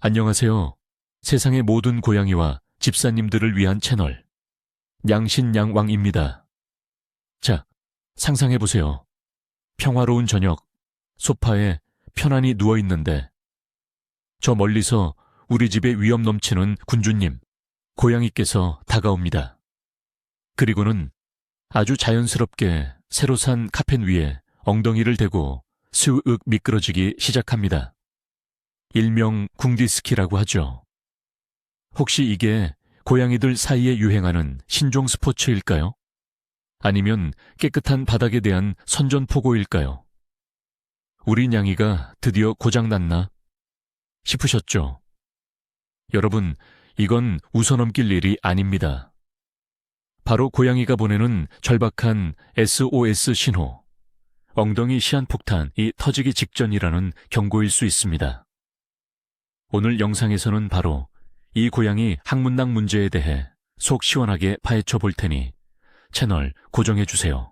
안녕하세요. 세상의 모든 고양이와 집사님들을 위한 채널 양신양왕입니다. 자, 상상해보세요. 평화로운 저녁, 소파에 편안히 누워있는데 저 멀리서 우리 집에 위험 넘치는 군주님, 고양이께서 다가옵니다. 그리고는 아주 자연스럽게 새로 산 카펫 위에 엉덩이를 대고 스윽 미끄러지기 시작합니다. 일명 궁디스키라고 하죠. 혹시 이게 고양이들 사이에 유행하는 신종 스포츠일까요? 아니면 깨끗한 바닥에 대한 선전포고일까요? 우리 냥이가 드디어 고장났나 싶으셨죠? 여러분, 이건 웃어넘길 일이 아닙니다. 바로 고양이가 보내는 절박한 SOS 신호, 엉덩이 시한폭탄이 터지기 직전이라는 경고일 수 있습니다. 오늘 영상에서는 바로 이 고양이 항문낭 문제에 대해 속 시원하게 파헤쳐 볼 테니 채널 고정해주세요.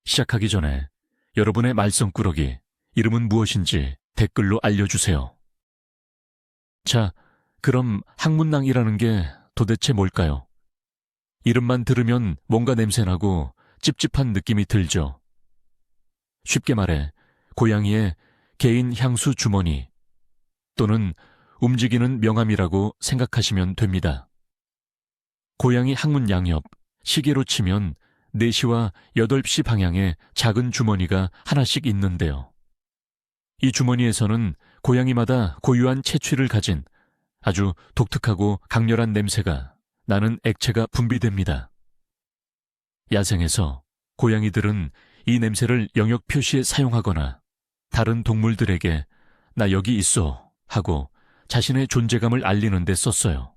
시작하기 전에 여러분의 말썽꾸러기, 이름은 무엇인지 댓글로 알려주세요. 자, 그럼 항문낭이라는 게 도대체 뭘까요? 이름만 들으면 뭔가 냄새나고 찝찝한 느낌이 들죠. 쉽게 말해 고양이의 개인 향수 주머니 또는 움직이는 명함이라고 생각하시면 됩니다. 고양이 항문 양옆, 시계로 치면 4시와 8시 방향에 작은 주머니가 하나씩 있는데요. 이 주머니에서는 고양이마다 고유한 체취를 가진 아주 독특하고 강렬한 냄새가 나는 액체가 분비됩니다. 야생에서 고양이들은 이 냄새를 영역 표시에 사용하거나 다른 동물들에게 나 여기 있어 하고 자신의 존재감을 알리는 데 썼어요.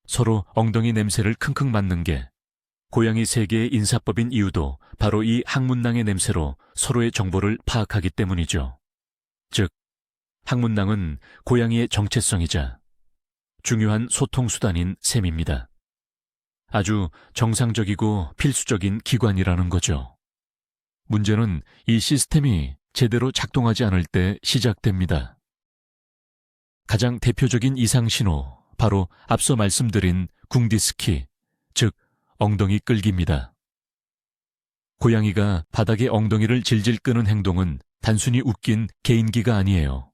서로 엉덩이 냄새를 킁킁 맡는 게 고양이 세계의 인사법인 이유도 바로 이 항문낭의 냄새로 서로의 정보를 파악하기 때문이죠. 즉, 항문낭은 고양이의 정체성이자 중요한 소통수단인 셈입니다. 아주 정상적이고 필수적인 기관이라는 거죠. 문제는 이 시스템이 제대로 작동하지 않을 때 시작됩니다. 가장 대표적인 이상신호, 바로 앞서 말씀드린 궁디스키, 즉 엉덩이 끌기입니다. 고양이가 바닥에 엉덩이를 질질 끄는 행동은 단순히 웃긴 개인기가 아니에요.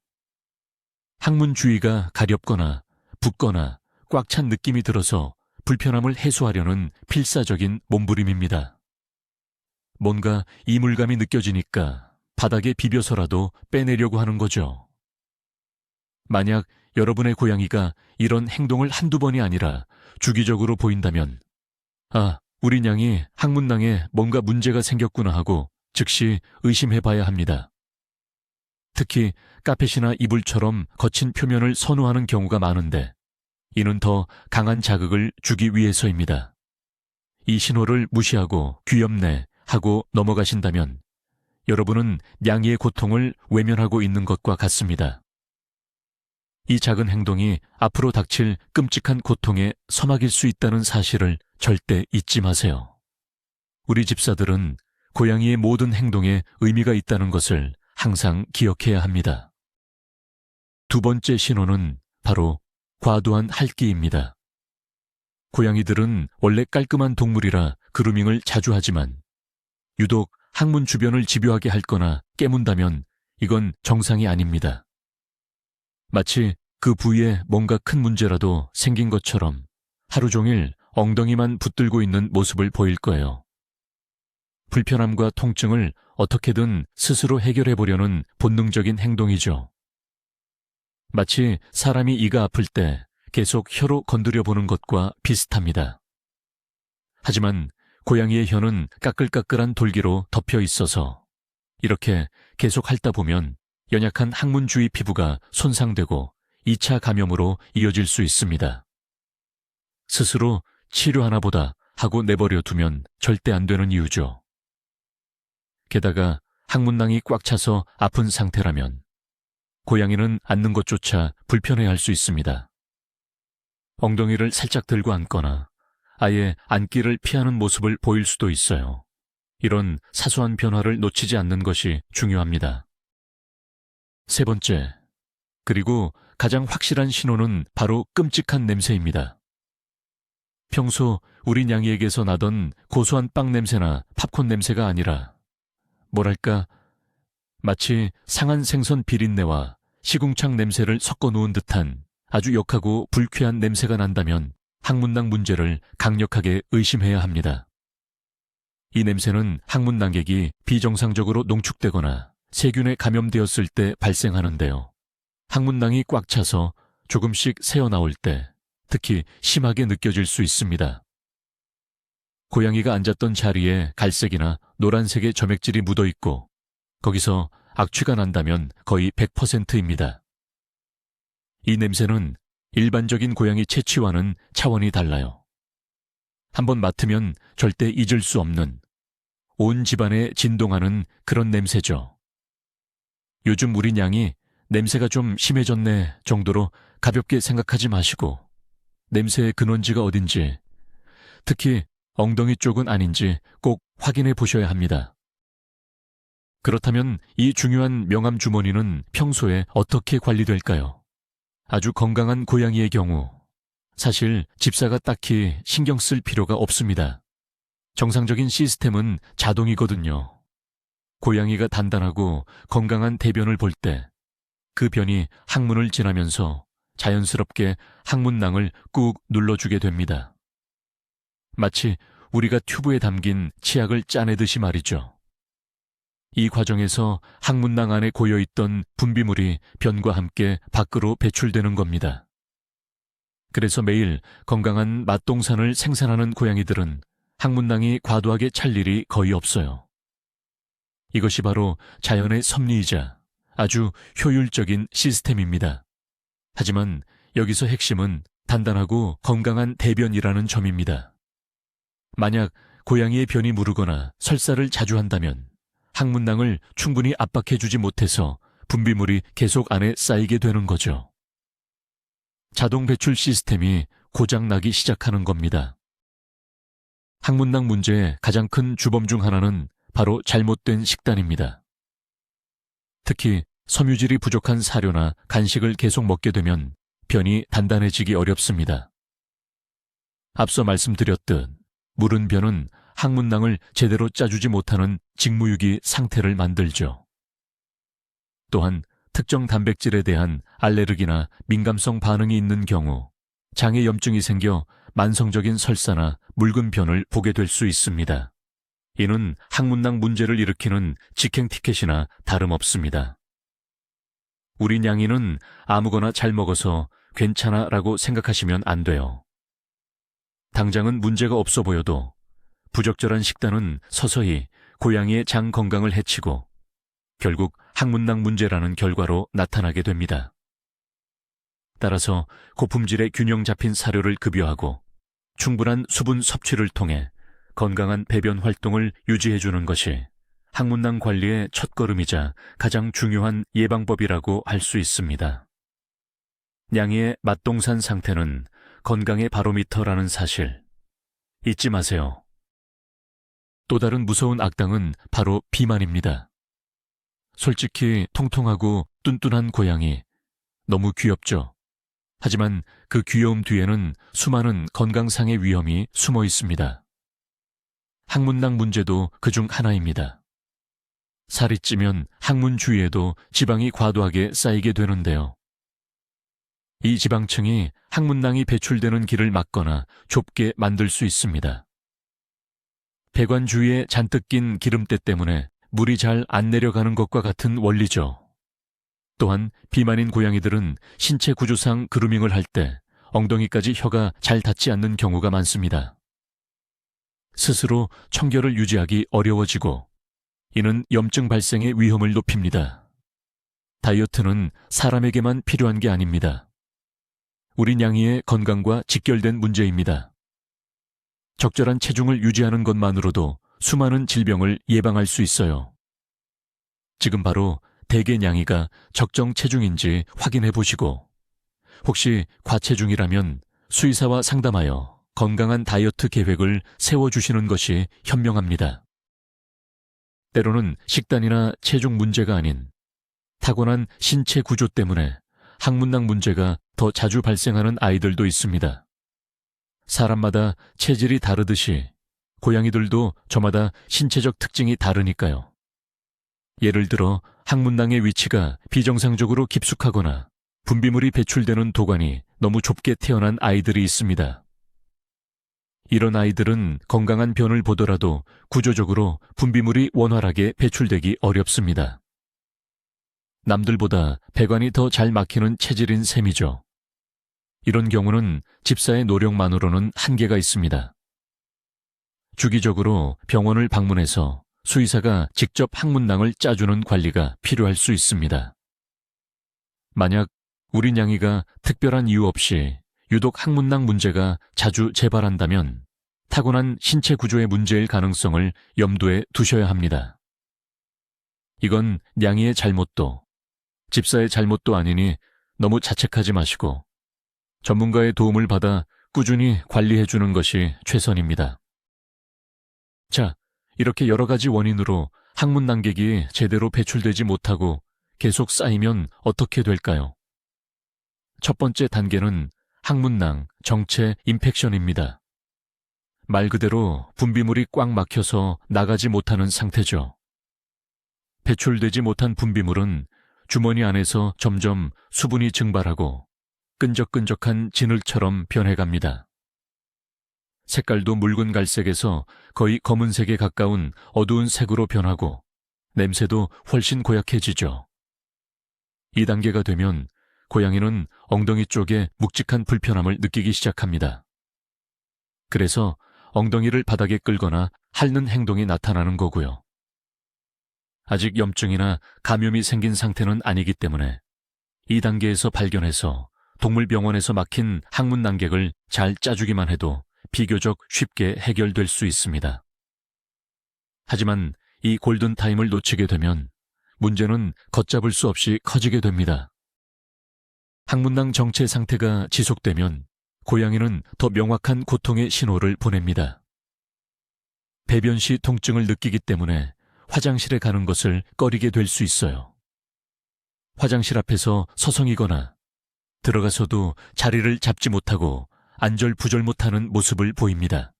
항문 주위가 가렵거나 붓거나 꽉 찬 느낌이 들어서 불편함을 해소하려는 필사적인 몸부림입니다. 뭔가 이물감이 느껴지니까 바닥에 비벼서라도 빼내려고 하는 거죠. 만약 여러분의 고양이가 이런 행동을 한두 번이 아니라 주기적으로 보인다면 우리 냥이 항문낭에 뭔가 문제가 생겼구나 하고 즉시 의심해봐야 합니다. 특히 카펫이나 이불처럼 거친 표면을 선호하는 경우가 많은데 이는 더 강한 자극을 주기 위해서입니다. 이 신호를 무시하고 귀엽네 하고 넘어가신다면 여러분은 냥이의 고통을 외면하고 있는 것과 같습니다. 이 작은 행동이 앞으로 닥칠 끔찍한 고통의 서막일 수 있다는 사실을 절대 잊지 마세요. 우리 집사들은 고양이의 모든 행동에 의미가 있다는 것을 항상 기억해야 합니다. 두 번째 신호는 바로 과도한 핥기입니다. 고양이들은 원래 깔끔한 동물이라 그루밍을 자주 하지만 유독 항문 주변을 집요하게 핥거나 깨문다면 이건 정상이 아닙니다. 마치 그 부위에 뭔가 큰 문제라도 생긴 것처럼 하루 종일 엉덩이만 붙들고 있는 모습을 보일 거예요. 불편함과 통증을 어떻게든 스스로 해결해 보려는 본능적인 행동이죠. 마치 사람이 이가 아플 때 계속 혀로 건드려 보는 것과 비슷합니다. 하지만 고양이의 혀는 까끌까끌한 돌기로 덮여 있어서 이렇게 계속 핥다 보면 연약한 항문 주위 피부가 손상되고 2차 감염으로 이어질 수 있습니다. 스스로 치료하나 보다 하고 내버려 두면 절대 안 되는 이유죠. 게다가 항문낭이 꽉 차서 아픈 상태라면 고양이는 앉는 것조차 불편해할 수 있습니다. 엉덩이를 살짝 들고 앉거나 아예 앉기를 피하는 모습을 보일 수도 있어요. 이런 사소한 변화를 놓치지 않는 것이 중요합니다. 세 번째, 그리고 가장 확실한 신호는 바로 끔찍한 냄새입니다. 평소 우리 냥이에게서 나던 고소한 빵 냄새나 팝콘 냄새가 아니라 뭐랄까 마치 상한 생선 비린내와 시궁창 냄새를 섞어 놓은 듯한 아주 역하고 불쾌한 냄새가 난다면 항문낭 문제를 강력하게 의심해야 합니다. 이 냄새는 항문 난객이 비정상적으로 농축되거나 세균에 감염되었을 때 발생하는데요. 항문낭이 꽉 차서 조금씩 새어나올 때 특히 심하게 느껴질 수 있습니다. 고양이가 앉았던 자리에 갈색이나 노란색의 점액질이 묻어 있고 거기서 악취가 난다면 거의 100%입니다. 이 냄새는 일반적인 고양이 채취와는 차원이 달라요. 한번 맡으면 절대 잊을 수 없는 온 집안에 진동하는 그런 냄새죠. 요즘 우리 냥이 냄새가 좀 심해졌네 정도로 가볍게 생각하지 마시고 냄새의 근원지가 어딘지, 특히 엉덩이 쪽은 아닌지 꼭 확인해 보셔야 합니다. 그렇다면 이 중요한 명암 주머니는 평소에 어떻게 관리될까요? 아주 건강한 고양이의 경우 사실 집사가 딱히 신경 쓸 필요가 없습니다. 정상적인 시스템은 자동이거든요. 고양이가 단단하고 건강한 대변을 볼 때 그 변이 항문을 지나면서 자연스럽게 항문낭을 꾹 눌러주게 됩니다. 마치 우리가 튜브에 담긴 치약을 짜내듯이 말이죠. 이 과정에서 항문낭 안에 고여있던 분비물이 변과 함께 밖으로 배출되는 겁니다. 그래서 매일 건강한 맛동산을 생산하는 고양이들은 항문낭이 과도하게 찰 일이 거의 없어요. 이것이 바로 자연의 섭리이자 아주 효율적인 시스템입니다. 하지만 여기서 핵심은 단단하고 건강한 대변이라는 점입니다. 만약 고양이의 변이 무르거나 설사를 자주 한다면 항문낭을 충분히 압박해주지 못해서 분비물이 계속 안에 쌓이게 되는 거죠. 자동 배출 시스템이 고장나기 시작하는 겁니다. 항문낭 문제의 가장 큰 주범 중 하나는 바로 잘못된 식단입니다. 특히 섬유질이 부족한 사료나 간식을 계속 먹게 되면 변이 단단해지기 어렵습니다. 앞서 말씀드렸듯 무른 변은 항문낭을 제대로 짜주지 못하는 직무유기 상태를 만들죠. 또한 특정 단백질에 대한 알레르기나 민감성 반응이 있는 경우 장에 염증이 생겨 만성적인 설사나 묽은 변을 보게 될 수 있습니다. 이는 항문낭 문제를 일으키는 직행 티켓이나 다름없습니다. 우리 냥이는 아무거나 잘 먹어서 괜찮아 라고 생각하시면 안 돼요. 당장은 문제가 없어 보여도 부적절한 식단은 서서히 고양이의 장 건강을 해치고 결국 항문낭 문제라는 결과로 나타나게 됩니다. 따라서 고품질의 균형 잡힌 사료를 급여하고 충분한 수분 섭취를 통해 건강한 배변 활동을 유지해주는 것이 항문낭 관리의 첫걸음이자 가장 중요한 예방법이라고 할 수 있습니다. 냥이의 맛동산 상태는 건강의 바로미터라는 사실 잊지 마세요. 또 다른 무서운 악당은 바로 비만입니다. 솔직히 통통하고 뚠뚠한 고양이 너무 귀엽죠? 하지만 그 귀여움 뒤에는 수많은 건강상의 위험이 숨어 있습니다. 항문낭 문제도 그중 하나입니다. 살이 찌면 항문 주위에도 지방이 과도하게 쌓이게 되는데요. 이 지방층이 항문낭이 배출되는 길을 막거나 좁게 만들 수 있습니다. 배관 주위에 잔뜩 낀 기름때 때문에 물이 잘 안 내려가는 것과 같은 원리죠. 또한 비만인 고양이들은 신체 구조상 그루밍을 할 때 엉덩이까지 혀가 잘 닿지 않는 경우가 많습니다. 스스로 청결을 유지하기 어려워지고 이는 염증 발생의 위험을 높입니다. 다이어트는 사람에게만 필요한 게 아닙니다. 우리 냥이의 건강과 직결된 문제입니다. 적절한 체중을 유지하는 것만으로도 수많은 질병을 예방할 수 있어요. 지금 바로 대개 냥이가 적정 체중인지 확인해 보시고 혹시 과체중이라면 수의사와 상담하여 건강한 다이어트 계획을 세워주시는 것이 현명합니다. 때로는 식단이나 체중 문제가 아닌 타고난 신체 구조 때문에 항문낭 문제가 더 자주 발생하는 아이들도 있습니다. 사람마다 체질이 다르듯이 고양이들도 저마다 신체적 특징이 다르니까요. 예를 들어 항문낭의 위치가 비정상적으로 깊숙하거나 분비물이 배출되는 도관이 너무 좁게 태어난 아이들이 있습니다. 이런 아이들은 건강한 변을 보더라도 구조적으로 분비물이 원활하게 배출되기 어렵습니다. 남들보다 배관이 더 잘 막히는 체질인 셈이죠. 이런 경우는 집사의 노력만으로는 한계가 있습니다. 주기적으로 병원을 방문해서 수의사가 직접 항문낭을 짜주는 관리가 필요할 수 있습니다. 만약 우리 냥이가 특별한 이유 없이 유독 항문낭 문제가 자주 재발한다면 타고난 신체 구조의 문제일 가능성을 염두에 두셔야 합니다. 이건 냥이의 잘못도 집사의 잘못도 아니니 너무 자책하지 마시고 전문가의 도움을 받아 꾸준히 관리해주는 것이 최선입니다. 자, 이렇게 여러 가지 원인으로 항문 난객이 제대로 배출되지 못하고 계속 쌓이면 어떻게 될까요? 첫 번째 단계는 항문낭 정체 인펙션입니다. 말 그대로 분비물이 꽉 막혀서 나가지 못하는 상태죠. 배출되지 못한 분비물은 주머니 안에서 점점 수분이 증발하고 끈적끈적한 진흙처럼 변해갑니다. 색깔도 묽은 갈색에서 거의 검은색에 가까운 어두운 색으로 변하고 냄새도 훨씬 고약해지죠. 이 단계가 되면 고양이는 엉덩이 쪽에 묵직한 불편함을 느끼기 시작합니다. 그래서 엉덩이를 바닥에 끌거나 핥는 행동이 나타나는 거고요. 아직 염증이나 감염이 생긴 상태는 아니기 때문에 이 단계에서 발견해서 동물병원에서 막힌 항문 난객을 잘 짜주기만 해도 비교적 쉽게 해결될 수 있습니다. 하지만 이 골든타임을 놓치게 되면 문제는 걷잡을 수 없이 커지게 됩니다. 항문낭 정체 상태가 지속되면 고양이는 더 명확한 고통의 신호를 보냅니다. 배변 시 통증을 느끼기 때문에 화장실에 가는 것을 꺼리게 될 수 있어요. 화장실 앞에서 서성이거나 들어가서도 자리를 잡지 못하고 안절부절 못하는 모습을 보입니다.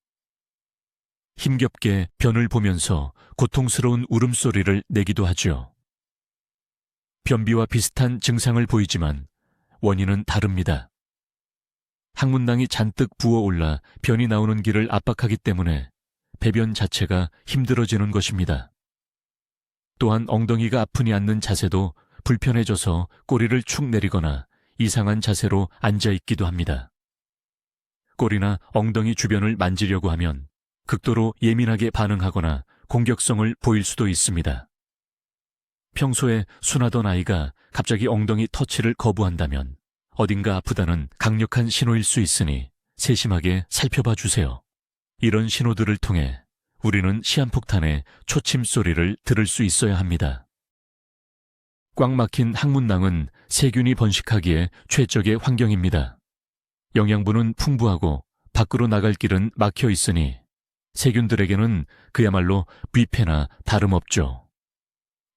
힘겹게 변을 보면서 고통스러운 울음소리를 내기도 하죠. 변비와 비슷한 증상을 보이지만 원인은 다릅니다. 항문낭이 잔뜩 부어올라 변이 나오는 길을 압박하기 때문에 배변 자체가 힘들어지는 것입니다. 또한 엉덩이가 아프니 앉는 자세도 불편해져서 꼬리를 축 내리거나 이상한 자세로 앉아있기도 합니다. 꼬리나 엉덩이 주변을 만지려고 하면 극도로 예민하게 반응하거나 공격성을 보일 수도 있습니다. 평소에 순하던 아이가 갑자기 엉덩이 터치를 거부한다면 어딘가 아프다는 강력한 신호일 수 있으니 세심하게 살펴봐 주세요. 이런 신호들을 통해 우리는 시한폭탄의 초침 소리를 들을 수 있어야 합니다. 꽉 막힌 항문낭은 세균이 번식하기에 최적의 환경입니다. 영양분은 풍부하고 밖으로 나갈 길은 막혀 있으니 세균들에게는 그야말로 뷔페나 다름없죠.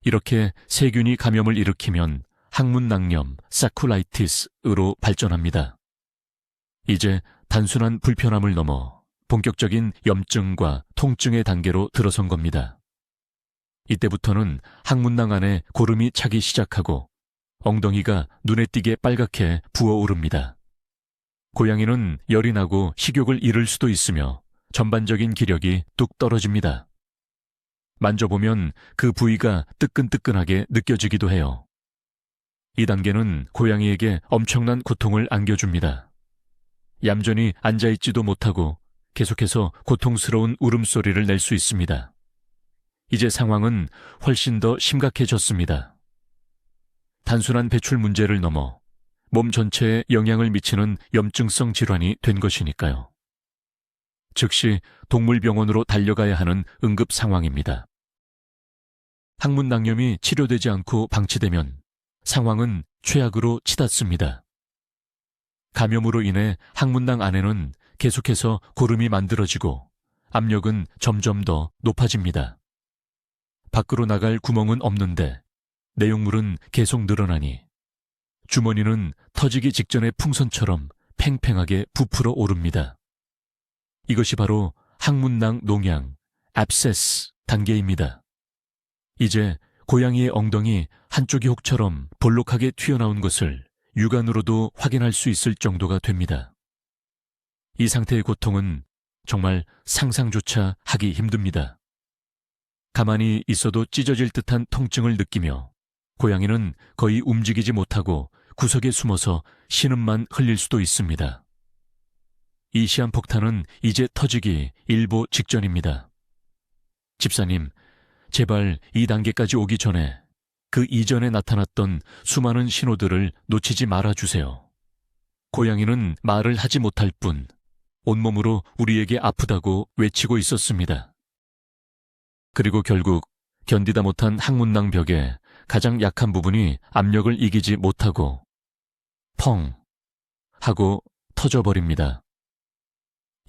이렇게 세균이 감염을 일으키면 항문낭염, 사쿠라이티스로 발전합니다. 이제 단순한 불편함을 넘어 본격적인 염증과 통증의 단계로 들어선 겁니다. 이때부터는 항문낭 안에 고름이 차기 시작하고 엉덩이가 눈에 띄게 빨갛게 부어오릅니다. 고양이는 열이 나고 식욕을 잃을 수도 있으며 전반적인 기력이 뚝 떨어집니다. 만져보면 그 부위가 뜨끈뜨끈하게 느껴지기도 해요. 이 단계는 고양이에게 엄청난 고통을 안겨줍니다. 얌전히 앉아있지도 못하고 계속해서 고통스러운 울음소리를 낼 수 있습니다. 이제 상황은 훨씬 더 심각해졌습니다. 단순한 배출 문제를 넘어 몸 전체에 영향을 미치는 염증성 질환이 된 것이니까요. 즉시 동물병원으로 달려가야 하는 응급 상황입니다. 항문낭염이 치료되지 않고 방치되면 상황은 최악으로 치닫습니다. 감염으로 인해 항문낭 안에는 계속해서 고름이 만들어지고 압력은 점점 더 높아집니다. 밖으로 나갈 구멍은 없는데 내용물은 계속 늘어나니 주머니는 터지기 직전의 풍선처럼 팽팽하게 부풀어 오릅니다. 이것이 바로 항문낭 농양, 앱세스 단계입니다. 이제 고양이의 엉덩이 한쪽이 혹처럼 볼록하게 튀어나온 것을 육안으로도 확인할 수 있을 정도가 됩니다. 이 상태의 고통은 정말 상상조차 하기 힘듭니다. 가만히 있어도 찢어질 듯한 통증을 느끼며 고양이는 거의 움직이지 못하고 구석에 숨어서 신음만 흘릴 수도 있습니다. 이 시한폭탄은 이제 터지기 일보 직전입니다. 집사님, 제발 이 단계까지 오기 전에 그 이전에 나타났던 수많은 신호들을 놓치지 말아주세요. 고양이는 말을 하지 못할 뿐 온몸으로 우리에게 아프다고 외치고 있었습니다. 그리고 결국 견디다 못한 항문낭 벽의 가장 약한 부분이 압력을 이기지 못하고 펑 하고 터져버립니다.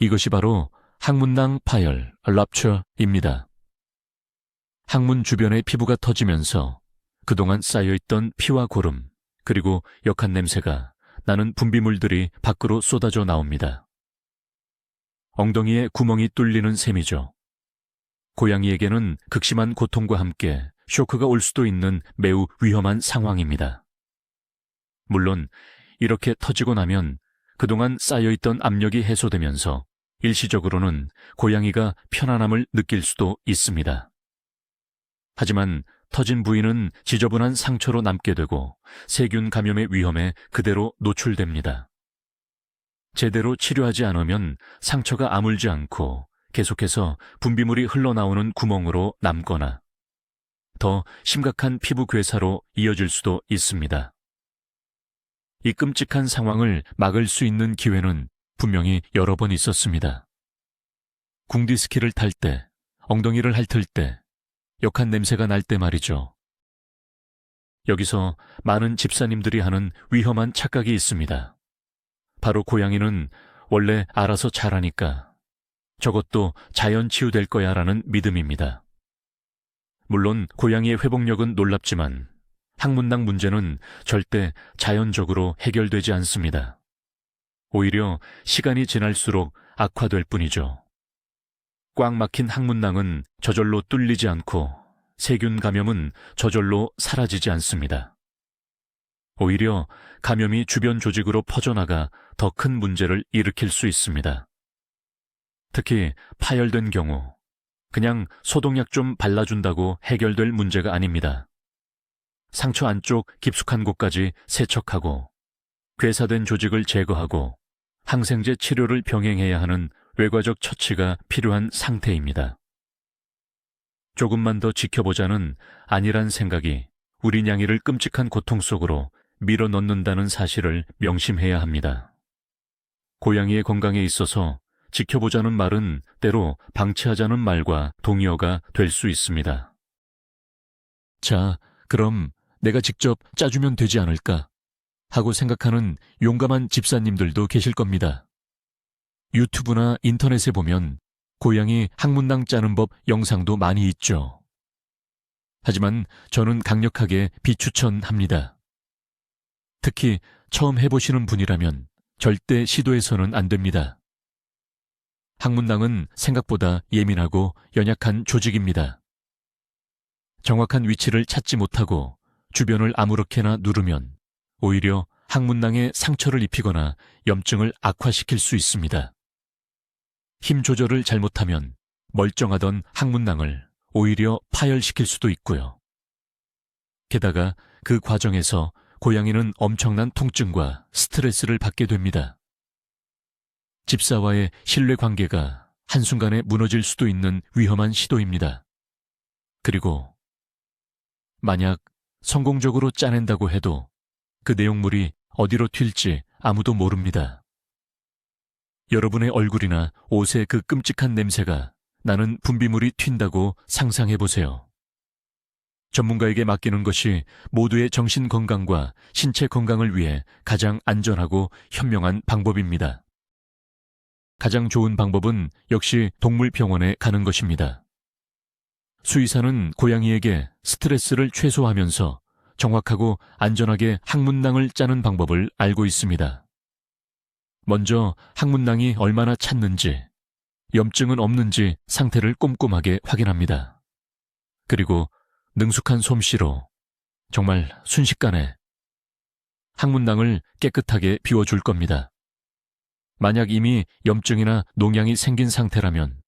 이것이 바로 항문낭 파열, 랍처입니다. 항문 주변의 피부가 터지면서 그동안 쌓여있던 피와 고름, 그리고 역한 냄새가 나는 분비물들이 밖으로 쏟아져 나옵니다. 엉덩이에 구멍이 뚫리는 셈이죠. 고양이에게는 극심한 고통과 함께 쇼크가 올 수도 있는 매우 위험한 상황입니다. 물론 이렇게 터지고 나면 그동안 쌓여있던 압력이 해소되면서 일시적으로는 고양이가 편안함을 느낄 수도 있습니다. 하지만 터진 부위는 지저분한 상처로 남게 되고 세균 감염의 위험에 그대로 노출됩니다. 제대로 치료하지 않으면 상처가 아물지 않고 계속해서 분비물이 흘러나오는 구멍으로 남거나 더 심각한 피부 괴사로 이어질 수도 있습니다. 이 끔찍한 상황을 막을 수 있는 기회는 분명히 여러 번 있었습니다. 궁디스키를 탈 때, 엉덩이를 핥을 때, 역한 냄새가 날 때 말이죠. 여기서 많은 집사님들이 하는 위험한 착각이 있습니다. 바로 고양이는 원래 알아서 자라니까 저것도 자연 치유될 거야 라는 믿음입니다. 물론 고양이의 회복력은 놀랍지만 항문낭 문제는 절대 자연적으로 해결되지 않습니다. 오히려 시간이 지날수록 악화될 뿐이죠. 꽉 막힌 항문낭은 저절로 뚫리지 않고 세균 감염은 저절로 사라지지 않습니다. 오히려 감염이 주변 조직으로 퍼져나가 더 큰 문제를 일으킬 수 있습니다. 특히 파열된 경우 그냥 소독약 좀 발라준다고 해결될 문제가 아닙니다. 상처 안쪽 깊숙한 곳까지 세척하고 괴사된 조직을 제거하고 항생제 치료를 병행해야 하는 외과적 처치가 필요한 상태입니다. 조금만 더 지켜보자는 안일한 생각이 우리 냥이를 끔찍한 고통 속으로 밀어넣는다는 사실을 명심해야 합니다. 고양이의 건강에 있어서 지켜보자는 말은 때로 방치하자는 말과 동의어가 될 수 있습니다. 자, 그럼 내가 직접 짜주면 되지 않을까 하고 생각하는 용감한 집사님들도 계실 겁니다. 유튜브나 인터넷에 보면 고양이 항문낭 짜는 법 영상도 많이 있죠. 하지만 저는 강력하게 비추천합니다. 특히 처음 해보시는 분이라면 절대 시도해서는 안 됩니다. 항문낭은 생각보다 예민하고 연약한 조직입니다. 정확한 위치를 찾지 못하고 주변을 아무렇게나 누르면 오히려 항문낭에 상처를 입히거나 염증을 악화시킬 수 있습니다. 힘 조절을 잘못하면 멀쩡하던 항문낭을 오히려 파열시킬 수도 있고요. 게다가 그 과정에서 고양이는 엄청난 통증과 스트레스를 받게 됩니다. 집사와의 신뢰관계가 한순간에 무너질 수도 있는 위험한 시도입니다. 그리고 만약 성공적으로 짜낸다고 해도 그 내용물이 어디로 튈지 아무도 모릅니다. 여러분의 얼굴이나 옷의 그 끔찍한 냄새가 나는 분비물이 튄다고 상상해보세요. 전문가에게 맡기는 것이 모두의 정신 건강과 신체 건강을 위해 가장 안전하고 현명한 방법입니다. 가장 좋은 방법은 역시 동물병원에 가는 것입니다. 수의사는 고양이에게 스트레스를 최소화하면서 정확하고 안전하게 항문낭을 짜는 방법을 알고 있습니다. 먼저 항문낭이 얼마나 찼는지, 염증은 없는지 상태를 꼼꼼하게 확인합니다. 그리고 능숙한 솜씨로 정말 순식간에 항문낭을 깨끗하게 비워줄 겁니다. 만약 이미 염증이나 농양이 생긴 상태라면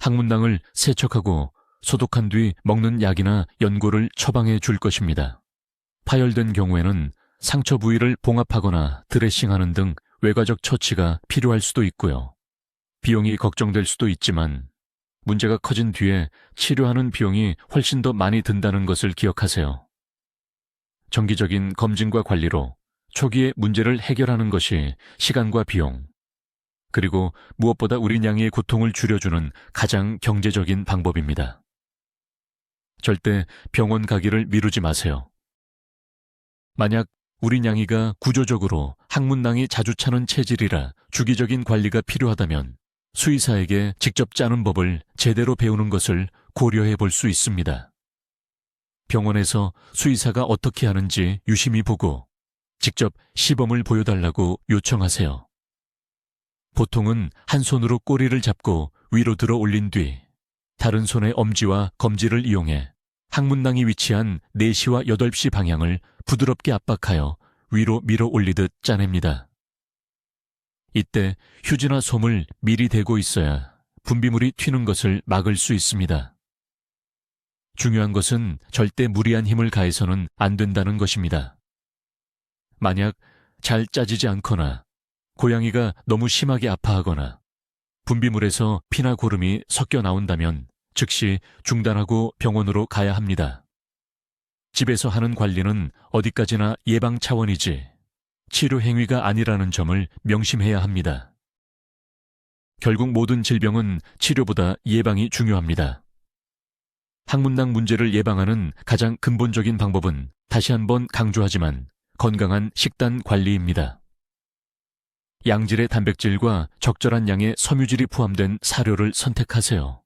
항문낭을 세척하고 소독한 뒤 먹는 약이나 연고를 처방해 줄 것입니다. 파열된 경우에는 상처 부위를 봉합하거나 드레싱하는 등 외과적 처치가 필요할 수도 있고요. 비용이 걱정될 수도 있지만 문제가 커진 뒤에 치료하는 비용이 훨씬 더 많이 든다는 것을 기억하세요. 정기적인 검진과 관리로 초기에 문제를 해결하는 것이 시간과 비용, 그리고 무엇보다 우리 냥이의 고통을 줄여주는 가장 경제적인 방법입니다. 절대 병원 가기를 미루지 마세요. 만약 우리 냥이가 구조적으로 항문낭이 자주 차는 체질이라 주기적인 관리가 필요하다면 수의사에게 직접 짜는 법을 제대로 배우는 것을 고려해 볼 수 있습니다. 병원에서 수의사가 어떻게 하는지 유심히 보고 직접 시범을 보여달라고 요청하세요. 보통은 한 손으로 꼬리를 잡고 위로 들어 올린 뒤 다른 손의 엄지와 검지를 이용해 항문낭이 위치한 4시와 8시 방향을 부드럽게 압박하여 위로 밀어 올리듯 짜냅니다. 이때 휴지나 솜을 미리 대고 있어야 분비물이 튀는 것을 막을 수 있습니다. 중요한 것은 절대 무리한 힘을 가해서는 안 된다는 것입니다. 만약 잘 짜지지 않거나 고양이가 너무 심하게 아파하거나 분비물에서 피나 고름이 섞여 나온다면 즉시 중단하고 병원으로 가야 합니다. 집에서 하는 관리는 어디까지나 예방 차원이지 치료 행위가 아니라는 점을 명심해야 합니다. 결국 모든 질병은 치료보다 예방이 중요합니다. 항문낭 문제를 예방하는 가장 근본적인 방법은 다시 한번 강조하지만 건강한 식단 관리입니다. 양질의 단백질과 적절한 양의 섬유질이 포함된 사료를 선택하세요.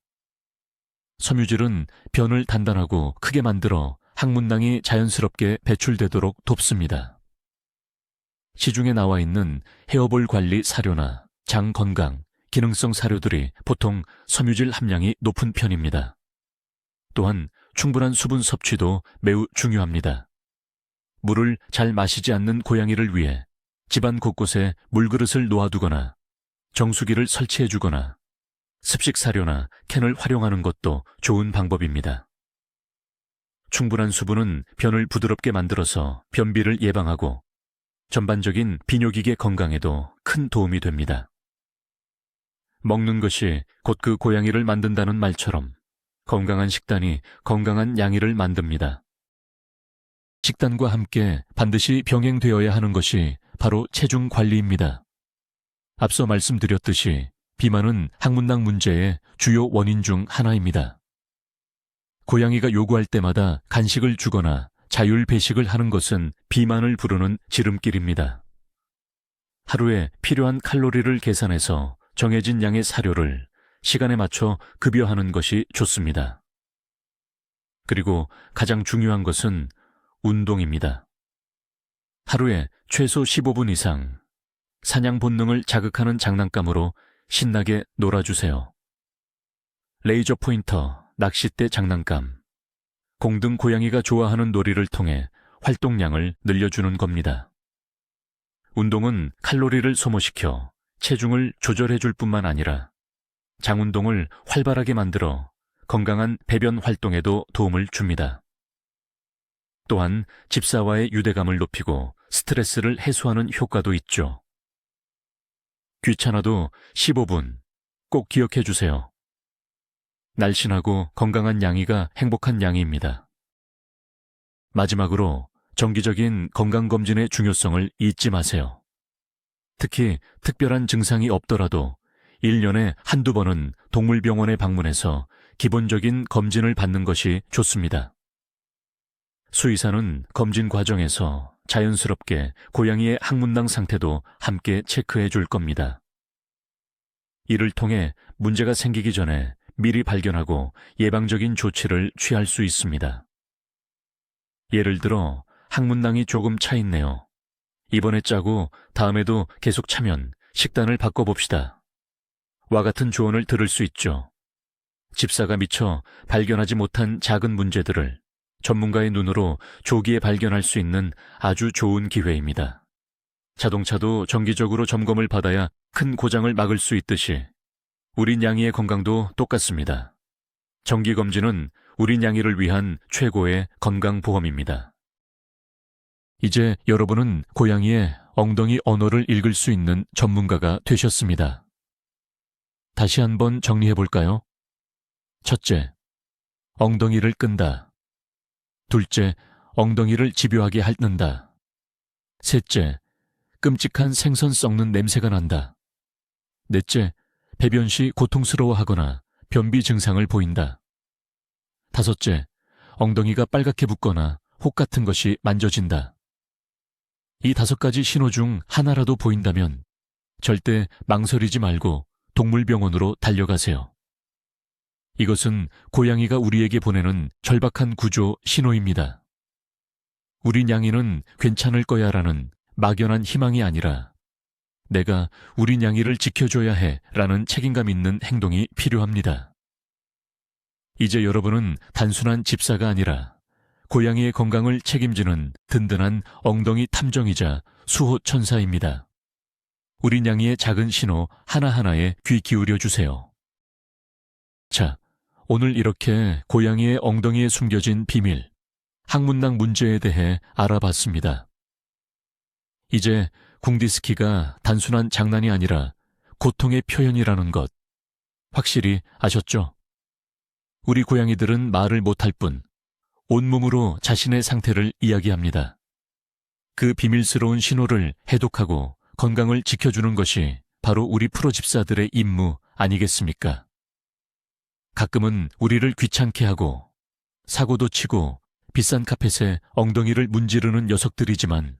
섬유질은 변을 단단하고 크게 만들어 항문낭이 자연스럽게 배출되도록 돕습니다. 시중에 나와 있는 헤어볼 관리 사료나 장 건강, 기능성 사료들이 보통 섬유질 함량이 높은 편입니다. 또한 충분한 수분 섭취도 매우 중요합니다. 물을 잘 마시지 않는 고양이를 위해 집안 곳곳에 물그릇을 놓아두거나 정수기를 설치해주거나 습식 사료나 캔을 활용하는 것도 좋은 방법입니다. 충분한 수분은 변을 부드럽게 만들어서 변비를 예방하고 전반적인 비뇨기계 건강에도 큰 도움이 됩니다. 먹는 것이 곧 그 고양이를 만든다는 말처럼 건강한 식단이 건강한 냥이를 만듭니다. 식단과 함께 반드시 병행되어야 하는 것이 바로 체중 관리입니다. 앞서 말씀드렸듯이 비만은 항문낭 문제의 주요 원인 중 하나입니다. 고양이가 요구할 때마다 간식을 주거나 자율 배식을 하는 것은 비만을 부르는 지름길입니다. 하루에 필요한 칼로리를 계산해서 정해진 양의 사료를 시간에 맞춰 급여하는 것이 좋습니다. 그리고 가장 중요한 것은 운동입니다. 하루에 최소 15분 이상 사냥 본능을 자극하는 장난감으로 신나게 놀아주세요. 레이저 포인터, 낚싯대 장난감, 공 등 고양이가 좋아하는 놀이를 통해 활동량을 늘려주는 겁니다. 운동은 칼로리를 소모시켜 체중을 조절해줄 뿐만 아니라 장운동을 활발하게 만들어 건강한 배변 활동에도 도움을 줍니다. 또한 집사와의 유대감을 높이고 스트레스를 해소하는 효과도 있죠. 귀찮아도 15분 꼭 기억해 주세요. 날씬하고 건강한 냥이가 행복한 냥이입니다. 마지막으로 정기적인 건강검진의 중요성을 잊지 마세요. 특히 특별한 증상이 없더라도 1년에 한두 번은 동물병원에 방문해서 기본적인 검진을 받는 것이 좋습니다. 수의사는 검진 과정에서 자연스럽게 고양이의 항문낭 상태도 함께 체크해 줄 겁니다. 이를 통해 문제가 생기기 전에 미리 발견하고 예방적인 조치를 취할 수 있습니다. 예를 들어 항문낭이 조금 차 있네요. 이번에 짜고 다음에도 계속 차면 식단을 바꿔봅시다. 와 같은 조언을 들을 수 있죠. 집사가 미처 발견하지 못한 작은 문제들을 전문가의 눈으로 조기에 발견할 수 있는 아주 좋은 기회입니다. 자동차도 정기적으로 점검을 받아야 큰 고장을 막을 수 있듯이 우리 냥이의 건강도 똑같습니다. 정기검진은 우리 냥이를 위한 최고의 건강보험입니다. 이제 여러분은 고양이의 엉덩이 언어를 읽을 수 있는 전문가가 되셨습니다. 다시 한번 정리해볼까요? 첫째, 엉덩이를 끈다. 둘째, 엉덩이를 집요하게 핥는다. 셋째, 끔찍한 생선 썩는 냄새가 난다. 넷째, 배변 시 고통스러워하거나 변비 증상을 보인다. 다섯째, 엉덩이가 빨갛게 붓거나 혹 같은 것이 만져진다. 이 5가지 신호 중 하나라도 보인다면 절대 망설이지 말고 동물병원으로 달려가세요. 이것은 고양이가 우리에게 보내는 절박한 구조 신호입니다. 우리 냥이는 괜찮을 거야라는 막연한 희망이 아니라 내가 우리 냥이를 지켜줘야 해라는 책임감 있는 행동이 필요합니다. 이제 여러분은 단순한 집사가 아니라 고양이의 건강을 책임지는 든든한 엉덩이 탐정이자 수호천사입니다. 우리 냥이의 작은 신호 하나하나에 귀 기울여 주세요. 자, 오늘 이렇게 고양이의 엉덩이에 숨겨진 비밀, 항문낭 문제에 대해 알아봤습니다. 이제 궁디스키가 단순한 장난이 아니라 고통의 표현이라는 것 확실히 아셨죠? 우리 고양이들은 말을 못할 뿐 온몸으로 자신의 상태를 이야기합니다. 그 비밀스러운 신호를 해독하고 건강을 지켜주는 것이 바로 우리 프로 집사들의 임무 아니겠습니까? 가끔은 우리를 귀찮게 하고 사고도 치고 비싼 카펫에 엉덩이를 문지르는 녀석들이지만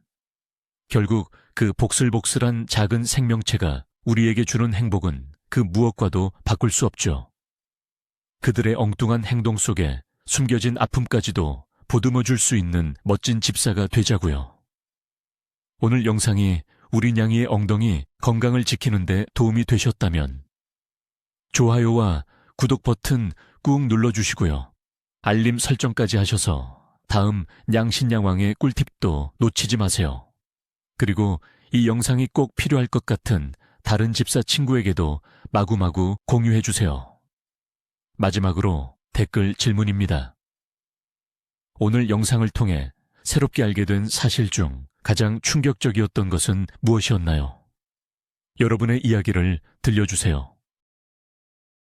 결국 그 복슬복슬한 작은 생명체가 우리에게 주는 행복은 그 무엇과도 바꿀 수 없죠. 그들의 엉뚱한 행동 속에 숨겨진 아픔까지도 보듬어 줄 수 있는 멋진 집사가 되자고요. 오늘 영상이 우리 냥이의 엉덩이 건강을 지키는 데 도움이 되셨다면 좋아요와 구독 버튼 꾹 눌러주시고요. 알림 설정까지 하셔서 다음 냥신냥왕의 꿀팁도 놓치지 마세요. 그리고 이 영상이 꼭 필요할 것 같은 다른 집사 친구에게도 마구마구 공유해주세요. 마지막으로 댓글 질문입니다. 오늘 영상을 통해 새롭게 알게 된 사실 중 가장 충격적이었던 것은 무엇이었나요? 여러분의 이야기를 들려주세요.